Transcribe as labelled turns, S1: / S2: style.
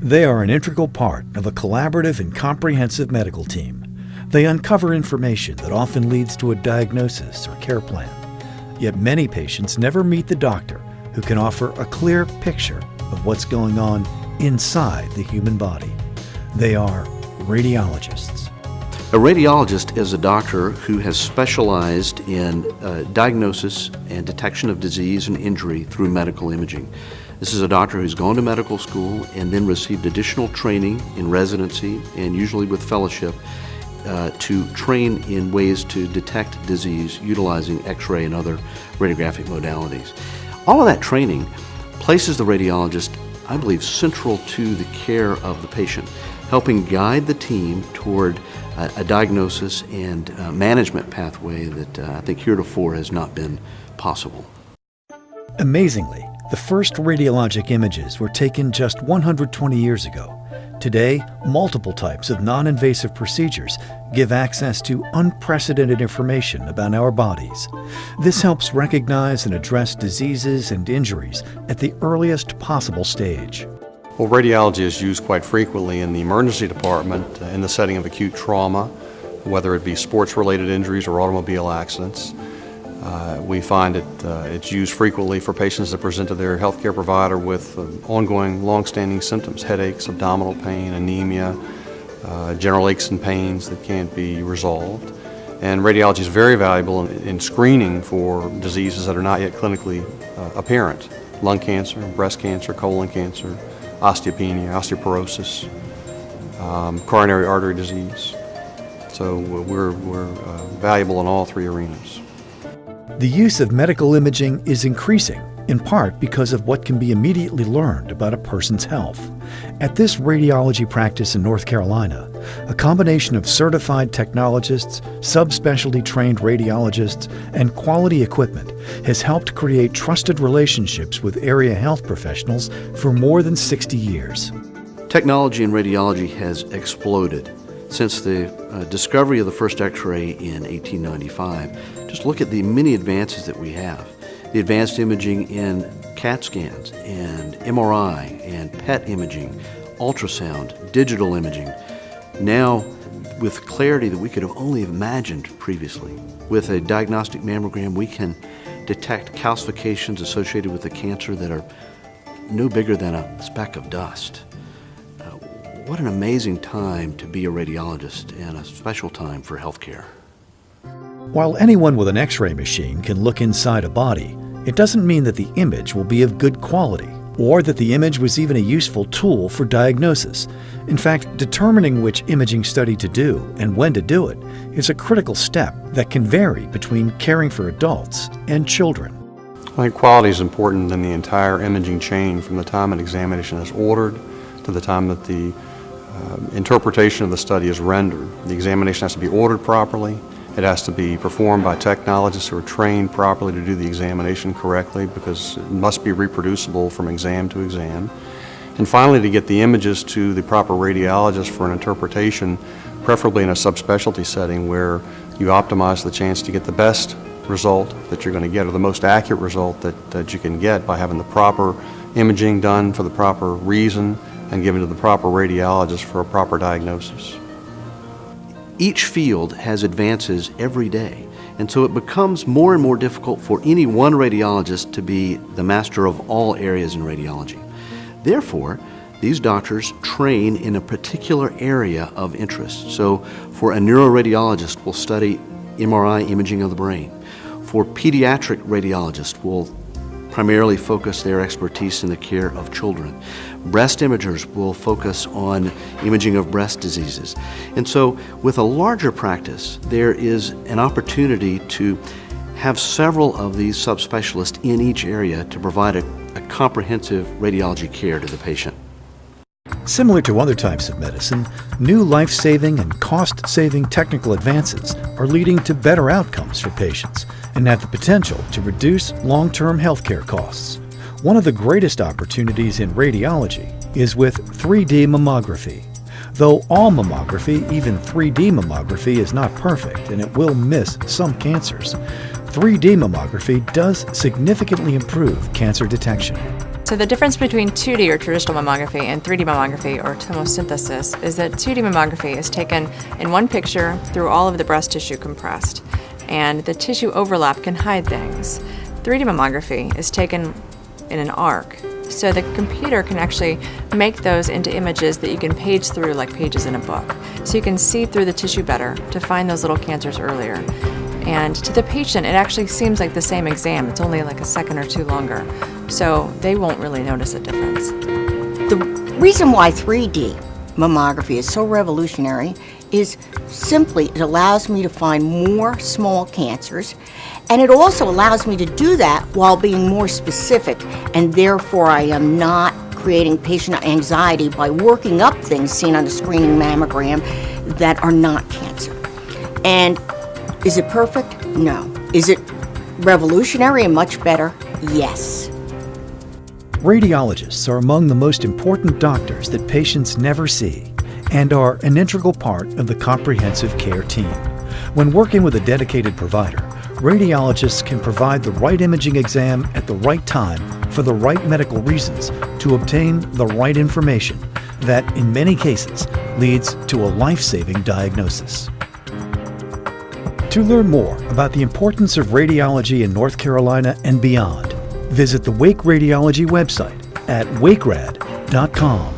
S1: They are an integral part of a collaborative and comprehensive medical team. They uncover information that often leads to a diagnosis or care plan. Yet many patients never meet the doctor who can offer a clear picture of what's going on inside the human body. They are radiologists.
S2: A radiologist is a doctor who has specialized in diagnosis and detection of disease and injury through medical imaging. This is a doctor who's gone to medical school and then received additional training in residency and usually with fellowship to train in ways to detect disease utilizing X-ray and other radiographic modalities. All of that training places the radiologist, I believe, central to the care of the patient, helping guide the team toward a diagnosis and management pathway that I think heretofore has not been possible.
S1: Amazingly, the first radiologic images were taken just 120 years ago. Today, multiple types of non-invasive procedures give access to unprecedented information about our bodies. This helps recognize and address diseases and injuries at the earliest possible stage.
S3: Well, radiology is used quite frequently in the emergency department in the setting of acute trauma, whether it be sports-related injuries or automobile accidents. We find it's used frequently for patients that present to their healthcare provider with ongoing, long-standing symptoms, headaches, abdominal pain, anemia, general aches and pains that can't be resolved. And radiology is very valuable in screening for diseases that are not yet clinically apparent: lung cancer, breast cancer, colon cancer, osteopenia, osteoporosis, coronary artery disease. So we're valuable in all three arenas.
S1: The use of medical imaging is increasing, in part because of what can be immediately learned about a person's health. At this radiology practice in North Carolina, a combination of certified technologists, subspecialty trained radiologists, and quality equipment has helped create trusted relationships with area health professionals for more than 60 years.
S2: Technology in radiology has exploded since the discovery of the first X-ray in 1895. Just look at the many advances that we have. The advanced imaging in CAT scans and MRI and PET imaging, ultrasound, digital imaging, now with clarity that we could have only imagined previously. With a diagnostic mammogram, we can detect calcifications associated with the cancer that are no bigger than a speck of dust. What an amazing time to be a radiologist and a special time for healthcare.
S1: While anyone with an X-ray machine can look inside a body, it doesn't mean that the image will be of good quality or that the image was even a useful tool for diagnosis. In fact, determining which imaging study to do and when to do it is a critical step that can vary between caring for adults and children.
S3: I think quality is important in the entire imaging chain, from the time an examination is ordered to the time that the interpretation of the study is rendered. The examination has to be ordered properly. It has to be performed by technologists who are trained properly to do the examination correctly, because it must be reproducible from exam to exam. And finally, to get the images to the proper radiologist for an interpretation, preferably in a subspecialty setting where you optimize the chance to get the best result that you're going to get, or the most accurate result that you can get, by having the proper imaging done for the proper reason and given to the proper radiologist for a proper diagnosis.
S2: Each field has advances every day, and so it becomes more and more difficult for any one radiologist to be the master of all areas in radiology. Therefore, these doctors train in a particular area of interest. So for a neuroradiologist, we'll study MRI imaging of the brain. For pediatric radiologists, we'll primarily focus their expertise in the care of children. Breast imagers will focus on imaging of breast diseases. And so with a larger practice, there is an opportunity to have several of these subspecialists in each area to provide a comprehensive radiology care to the patient.
S1: Similar to other types of medicine, new life-saving and cost-saving technical advances are leading to better outcomes for patients and have the potential to reduce long-term healthcare costs. One of the greatest opportunities in radiology is with 3D mammography. Though all mammography, even 3D mammography, is not perfect and it will miss some cancers, 3D mammography does significantly improve cancer detection.
S4: So the difference between 2D or traditional mammography and 3D mammography or tomosynthesis is that 2D mammography is taken in one picture through all of the breast tissue compressed, and the tissue overlap can hide things. 3D mammography is taken in an arc, so the computer can actually make those into images that you can page through like pages in a book. So you can see through the tissue better to find those little cancers earlier. And to the patient, it actually seems like the same exam. It's only like a second or two longer. So they won't really notice a difference.
S5: The reason why 3D mammography is so revolutionary is simply it allows me to find more small cancers, and it also allows me to do that while being more specific, and therefore I am not creating patient anxiety by working up things seen on a screening mammogram that are not cancer. And is it perfect? No. Is it revolutionary and much better? Yes.
S1: Radiologists are among the most important doctors that patients never see and are an integral part of the comprehensive care team. When working with a dedicated provider, radiologists can provide the right imaging exam at the right time for the right medical reasons to obtain the right information that, in many cases, leads to a life-saving diagnosis. To learn more about the importance of radiology in North Carolina and beyond, visit the Wake Radiology website at wakerad.com.